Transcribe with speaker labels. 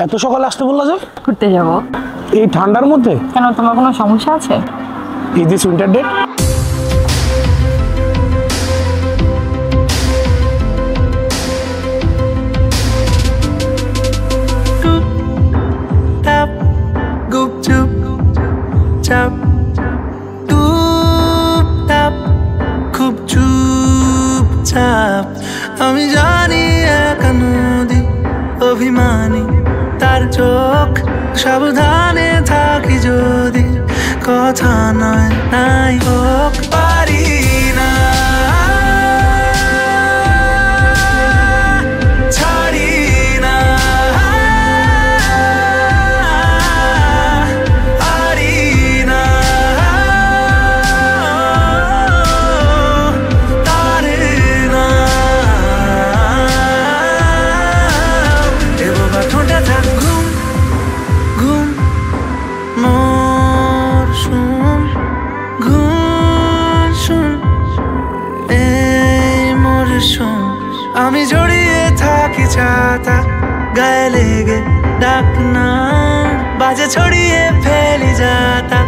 Speaker 1: এত সকালে আসতে বললা যে?
Speaker 2: ঘুরতে যাব।
Speaker 1: এই ঠান্ডার মধ্যে?
Speaker 2: কেন, তোমার কোনো সমস্যা আছে?
Speaker 1: Is this winter date?
Speaker 3: গুপচুপ চাপ টুপ টাপ খুব চুপচাপ আমি জানি একা নদী অভিমানী তার চোখ সাবধানে থাকি যদি কথা নয় নাই হোক পারি না ছাড়ি না হারি না তারে না এ বাবা ঠোঁটে থাক ঘুম ঘুম মোর শুন ঘুম শুন এই মোর শুন আমি জড়িয়ে থাকি ছাতা গায়ে লেগে ডাক না বাজে ছড়িয়ে ফেলি যাতা